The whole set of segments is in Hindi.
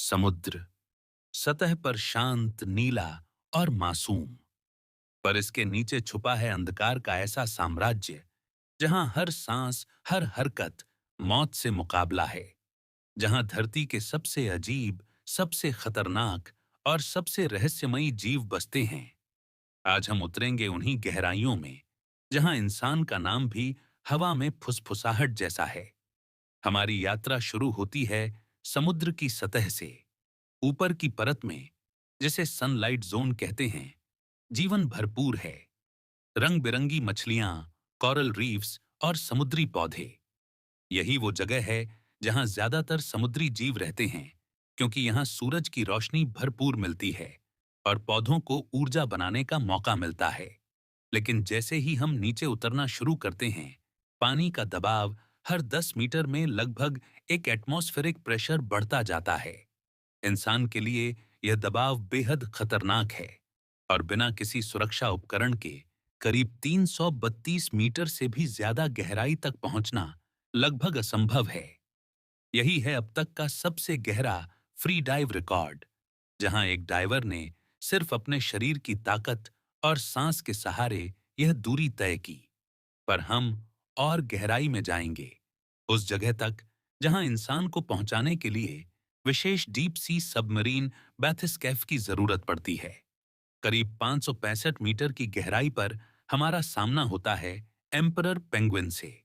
समुद्र सतह पर शांत, नीला और मासूम, पर इसके नीचे छुपा है अंधकार का ऐसा साम्राज्य जहां हर सांस, हर हरकत मौत से मुकाबला है। जहां धरती के सबसे अजीब, सबसे खतरनाक और सबसे रहस्यमयी जीव बसते हैं। आज हम उतरेंगे उन्हीं गहराइयों में जहां इंसान का नाम भी हवा में फुसफुसाहट जैसा है। हमारी यात्रा शुरू होती है समुद्र की सतह से, ऊपर की परत में, जिसे सनलाइट जोन कहते हैं। जीवन भरपूर है, रंग बिरंगी मछलियां, कोरल रीफ्स और समुद्री पौधे। यही वो जगह है जहां ज्यादातर समुद्री जीव रहते हैं, क्योंकि यहां सूरज की रोशनी भरपूर मिलती है और पौधों को ऊर्जा बनाने का मौका मिलता है। लेकिन जैसे ही हम नीचे उतरना शुरू करते हैं, पानी का दबाव हर 10 मीटर में लगभग एक एटमॉस्फेरिक प्रेशर बढ़ता जाता है। इंसान के लिए यह दबाव बेहद खतरनाक है और बिना किसी सुरक्षा उपकरण के करीब 332 मीटर से भी ज्यादा गहराई तक पहुंचना लगभग असंभव है। यही है अब तक का सबसे गहरा फ्री डाइव रिकॉर्ड, जहां एक डाइवर ने सिर्फ अपने शरीर की ताकत और सांस के सहारे यह दूरी तय की। पर हम और गहराई में जाएंगे, उस जगह तक जहां इंसान को पहुंचाने के लिए विशेष डीप सी सबमरीन बैथिस्कैफ की जरूरत पड़ती है। करीब 565 मीटर की गहराई पर हमारा सामना होता है एम्परर पेंगुइन से,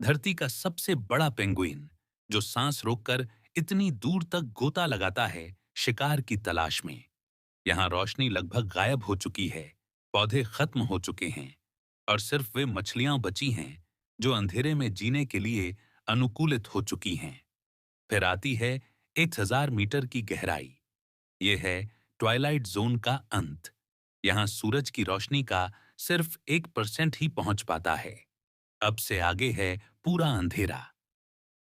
धरती का सबसे बड़ा पेंगुइन, जो सांस रोककर इतनी दूर तक गोता लगाता है शिकार की तलाश में। यहाँ रोशनी लगभग गायब हो चुकी है, पौधे खत्म हो चुके हैं और सिर्फ वे मछलियां बची हैं जो अंधेरे में जीने के लिए अनुकूलित हो चुकी हैं। फिर आती है 1000 मीटर की गहराई। ये है ट्वाइलाइट जोन का अंत। यहाँ सूरज की रोशनी का सिर्फ 1% ही पहुंच पाता है। अब से आगे है पूरा अंधेरा।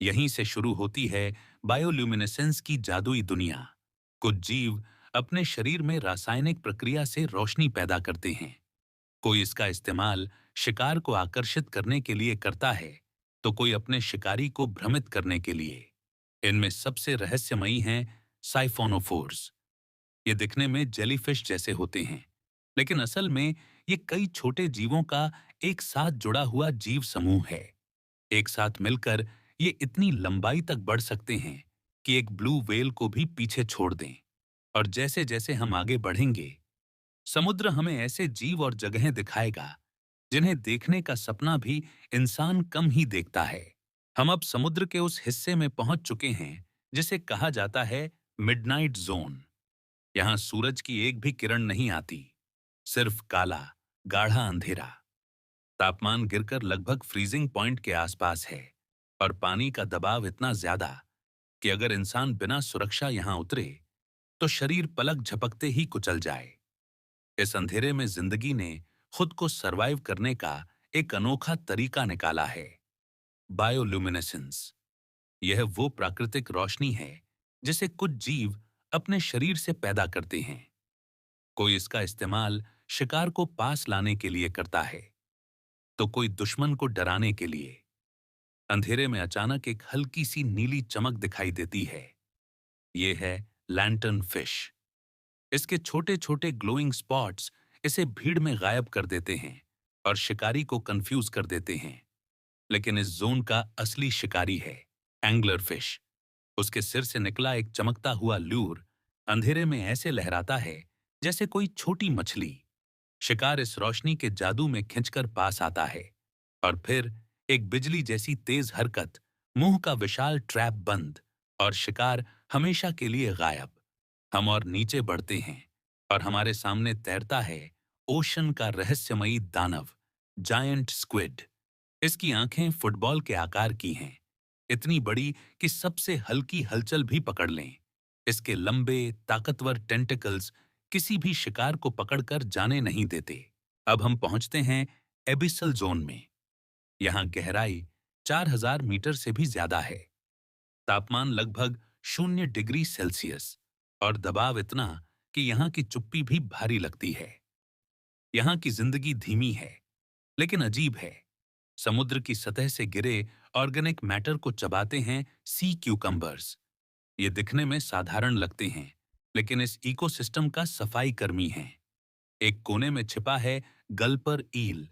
यहीं से शुरू होती है बायोल्यूमिनेसेंस की जादुई दुनिया। कुछ जीव अपने शरीर में रासायनिक प्रक्रिया से रोशनी पैदा करते हैं। कोई इसका इस्तेमाल शिकार को आकर्षित करने के लिए करता है, तो कोई अपने शिकारी को भ्रमित करने के लिए। इनमें सबसे रहस्यमयी हैं साइफोनोफोर्स। ये दिखने में जेलीफिश जैसे होते हैं, लेकिन असल में ये कई छोटे जीवों का एक साथ जुड़ा हुआ जीव समूह है। एक साथ मिलकर ये इतनी लंबाई तक बढ़ सकते हैं कि एक ब्लू व्हेल को भी पीछे छोड़ दें। और जैसे जैसे हम आगे बढ़ेंगे, समुद्र हमें ऐसे जीव और जगहें दिखाएगा जिन्हें देखने का सपना भी इंसान कम ही देखता है। हम अब समुद्र के उस हिस्से में पहुंच चुके हैं जिसे कहा जाता है मिडनाइट जोन। यहां सूरज की एक भी किरण नहीं आती, सिर्फ काला, गाढ़ा अंधेरा। तापमान गिरकर लगभग फ्रीजिंग पॉइंट के आसपास है और पानी का दबाव इतना ज्यादा कि अगर इंसान बिना सुरक्षा यहां उतरे तो शरीर पलक झपकते ही कुचल जाए। इस अंधेरे में जिंदगी ने खुद को सरवाइव करने का एक अनोखा तरीका निकाला है, बायोल्यूमिनेसेंस। यह वो प्राकृतिक रोशनी है जिसे कुछ जीव अपने शरीर से पैदा करते हैं। कोई इसका इस्तेमाल शिकार को पास लाने के लिए करता है, तो कोई दुश्मन को डराने के लिए। अंधेरे में अचानक एक हल्की सी नीली चमक दिखाई देती है। यह है लैंटर्न फिश। इसके छोटे छोटे ग्लोइंग स्पॉट्स इसे भीड़ में गायब कर देते हैं और शिकारी को कंफ्यूज कर देते हैं। लेकिन इस जोन का असली शिकारी है एंगलर फिश। उसके सिर से निकला एक चमकता हुआ लूर अंधेरे में ऐसे लहराता है जैसे कोई छोटी मछली। शिकार इस रोशनी के जादू में खिंचकर पास आता है और फिर एक बिजली जैसी तेज हरकत, मुंह का विशाल ट्रैप बंद और शिकार हमेशा के लिए गायब। हम और नीचे बढ़ते हैं और हमारे सामने तैरता है ओशन का रहस्यमयी दानव, जायंट स्क्विड। इसकी आंखें फुटबॉल के आकार की हैं, इतनी बड़ी कि सबसे हल्की हलचल भी पकड़ लें। इसके लंबे, ताकतवर टेंटिकल्स किसी भी शिकार को पकड़कर जाने नहीं देते। अब हम पहुंचते हैं एबिसल जोन में। यहाँ गहराई 4000 मीटर से भी ज्यादा है, तापमान लगभग 0 डिग्री सेल्सियस और दबाव इतना कि यहाँ की चुप्पी भी भारी लगती है। यहाँ की जिंदगी धीमी है, लेकिन अजीब है। समुद्र की सतह से गिरे ऑर्गेनिक मैटर को चबाते हैं सी क्यूकम्बर्स। ये दिखने में साधारण लगते हैं, लेकिन इस इकोसिस्टम का सफाई कर्मी है। एक कोने में छिपा है गल्पर ईल,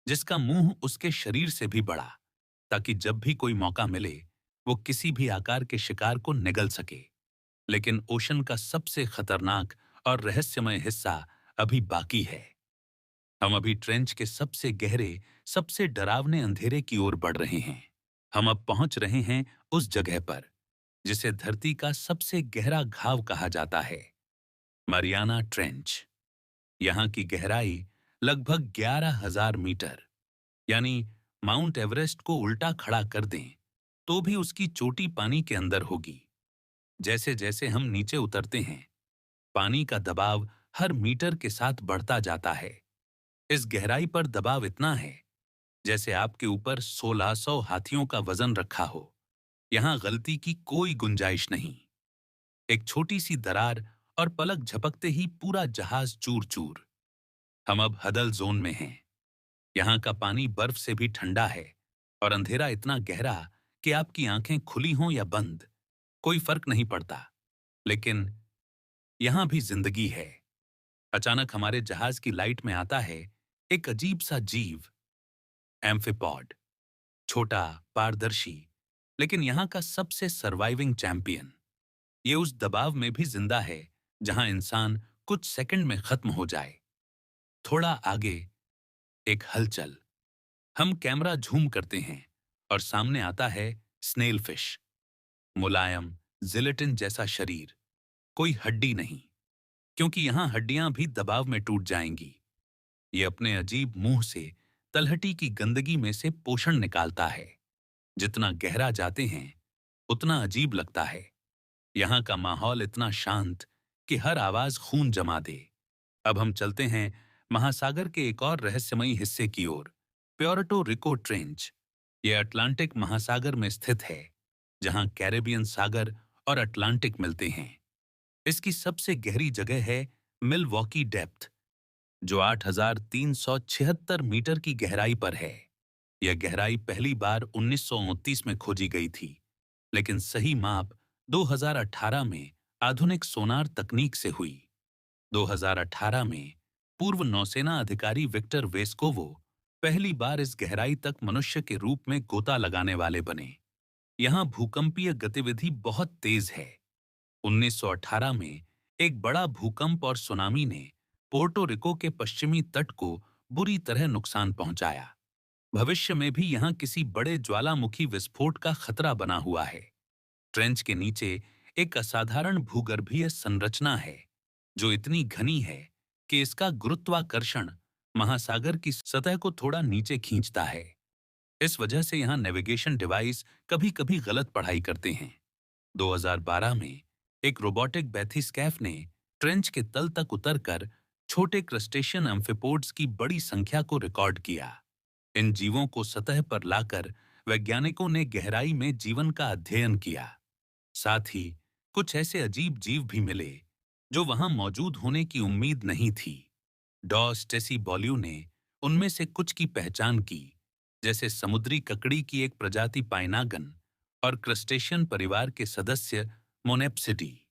जिसका मुंह उसके शरीर से भी बड़ा, ताकि जब भी कोई मौका मिले वो किसी भी आकार के शिकार को निगल सके। लेकिन ओशन का सबसे खतरनाक और रहस्यमय हिस्सा अभी बाकी है। हम अभी ट्रेंच के सबसे गहरे, सबसे डरावने अंधेरे की ओर बढ़ रहे हैं। हम अब पहुंच रहे हैं उस जगह पर जिसे धरती का सबसे गहरा घाव कहा जाता है, मरियाना ट्रेंच। यहाँ की गहराई लगभग 11,000 मीटर, यानी माउंट एवरेस्ट को उल्टा खड़ा कर दें तो भी उसकी चोटी पानी के अंदर होगी। जैसे जैसे हम नीचे उतरते हैं, पानी का दबाव हर मीटर के साथ बढ़ता जाता है। इस गहराई पर दबाव इतना है जैसे आपके ऊपर 1600 हाथियों का वजन रखा हो। यहाँ गलती की कोई गुंजाइश नहीं। एक छोटी सी दरार और पलक झपकते ही पूरा जहाज चूर चूर। हम अब हदल जोन में हैं। यहाँ का पानी बर्फ से भी ठंडा है और अंधेरा इतना गहरा कि आपकी आंखें खुली हों या बंद, कोई फर्क नहीं पड़ता। लेकिन यहाँ भी जिंदगी है। अचानक हमारे जहाज की लाइट में आता है एक अजीब सा जीव, एम्फिपॉड। छोटा, पारदर्शी, लेकिन यहाँ का सबसे सर्वाइविंग चैंपियन। ये उस दबाव में भी जिंदा है जहां इंसान कुछ सेकंड में खत्म हो जाए। थोड़ा आगे एक हलचल। हम कैमरा झूम करते हैं और सामने आता है स्नेल फिश। मुलायम, जिलेटिन जैसा शरीर, कोई हड्डी नहीं, क्योंकि यहां हड्डियां भी दबाव में टूट जाएंगी। ये अपने अजीब मुंह से तलहटी की गंदगी में से पोषण निकालता है। जितना गहरा जाते हैं उतना अजीब लगता है। यहाँ का माहौल इतना शांत कि हर आवाज खून जमा दे। अब हम चलते हैं महासागर के एक और रहस्यमयी हिस्से की ओर, प्योर्टो रिको ट्रेंच। यह अटलांटिक महासागर में स्थित है, जहां कैरेबियन सागर और अटलांटिक मिलते हैं। इसकी सबसे गहरी जगह है मिलवॉकी डेप्थ, जो 8,376 मीटर की गहराई पर है। यह गहराई पहली बार 1929 में खोजी गई थी, लेकिन सही माप 2018 में आधुनिक सोनार तकनीक से हुई। 2018 में पूर्व नौसेना अधिकारी विक्टर वेस्कोवो पहली बार इस गहराई तक मनुष्य के रूप में गोता लगाने वाले बने। यहाँ भूकंपीय गतिविधि बहुत तेज है। 1918 में एक बड़ा भूकंप और सुनामी ने पोर्टो रिको के पश्चिमी तट को बुरी तरह नुकसान पहुंचाया। भविष्य में भी यहाँ किसी बड़े ज्वालामुखी विस्फोट का खतरा बना हुआ है। ट्रेंच के नीचे एक असाधारण भूगर्भीय संरचना है, जो इतनी घनी है कि इसका गुरुत्वाकर्षण महासागर की सतह को थोड़ा नीचे खींचता है। इस वजह से यहाँ नेविगेशन डिवाइस कभी-कभी गलत पढ़ाई करते हैं। 2012 में एक रोबोटिक बैथिस्कैफ ने ट्रेंच के तल तक उतरकर छोटे क्रस्टेशियन एम्फिपोड्स की बड़ी संख्या को रिकॉर्ड किया। इन जीवों को सतह पर लाकर वैज्ञानिकों ने गहराई में जीवन का अध्ययन किया। साथ ही कुछ ऐसे अजीब जीव भी मिले जो वहां मौजूद होने की उम्मीद नहीं थी। डॉ स्टेसी बॉल्यू ने उनमें से कुछ की पहचान की, जैसे समुद्री ककड़ी की एक प्रजाति पाइनागन और क्रस्टेशियन परिवार के सदस्य मोनेप्सिडी।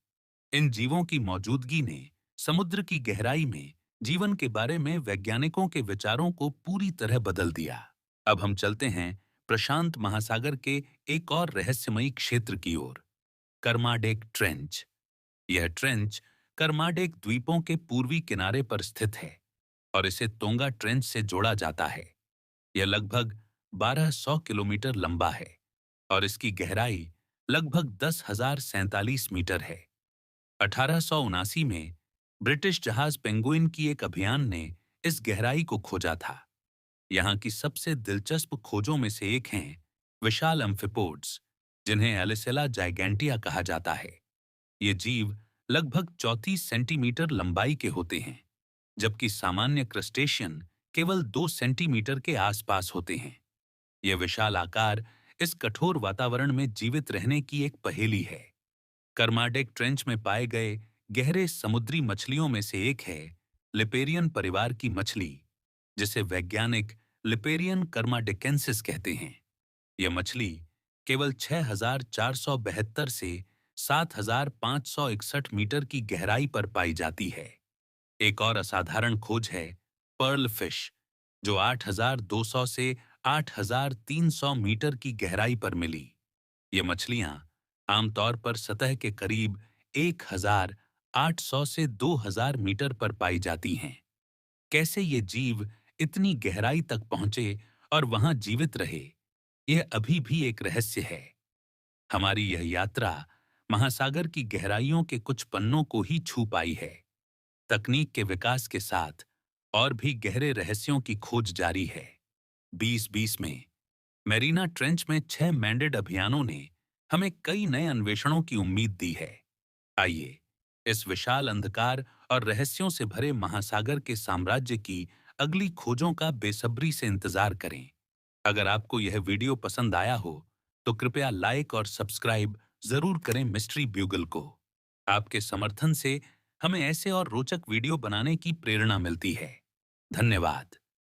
इन जीवों की मौजूदगी ने समुद्र की गहराई में जीवन के बारे में वैज्ञानिकों के विचारों को पूरी तरह बदल दिया। अब हम चलते हैं प्रशांत महासागर के एक और रहस्यमयी क्षेत्र की ओर, कर्माडेक ट्रेंच। यह ट्रेंच कर्माडेक द्वीपों के पूर्वी किनारे पर स्थित है और इसे तोंगा ट्रेंच से जोड़ा जाता है। यह लगभग 1200 किलोमीटर लंबा है और इसकी गहराई लगभग 10,047 मीटर है। 1879 में ब्रिटिश जहाज पेंगुइन की एक अभियान ने इस गहराई को खोजा था। यहाँ की सबसे दिलचस्प खोजों में से एक हैं विशाल एम्फिपोड्स, जिन्हें एलिसेला जाइगेंटिया कहा जाता है। ये जीव लगभग 34 सेंटीमीटर लंबाई के होते हैं, जबकि सामान्य क्रस्टेशियन केवल 2 सेंटीमीटर के आसपास होते हैं। यह विशाल आकार इस कठोर वातावरण में जीवित रहने की एक पहेली है। कर्माडेक ट्रेंच में पाए गए गहरे समुद्री मछलियों में से एक है लिपेरियन परिवार की मछली, जिसे वैज्ञानिक लिपेरियन कर्माडेकेंसिस कहते हैं। यह मछली केवल 6,472 से 7,561 मीटर की गहराई पर पाई जाती है। एक और असाधारण खोज है पर्ल फिश, जो 8,200 से 8,300 मीटर की गहराई पर मिली। ये मछलियां आमतौर पर सतह के करीब 1,800 से 2,000 मीटर पर पाई जाती हैं। कैसे ये जीव इतनी गहराई तक पहुंचे और वहां जीवित रहे, यह अभी भी एक रहस्य है। हमारी यह यात्रा महासागर की गहराइयों के कुछ पन्नों को ही छू पाई है। तकनीक के विकास के साथ और भी गहरे रहस्यों की खोज जारी है। 2020 में मेरीना ट्रेंच में 6 मैंडेड अभियानों ने हमें कई नए अन्वेषणों की उम्मीद दी है। आइए इस विशाल अंधकार और रहस्यों से भरे महासागर के साम्राज्य की अगली खोजों का बेसब्री से इंतजार करें। अगर आपको यह वीडियो पसंद आया हो तो कृपया लाइक और सब्सक्राइब जरूर करें मिस्ट्री ब्यूगल को। आपके समर्थन से हमें ऐसे और रोचक वीडियो बनाने की प्रेरणा मिलती है। धन्यवाद।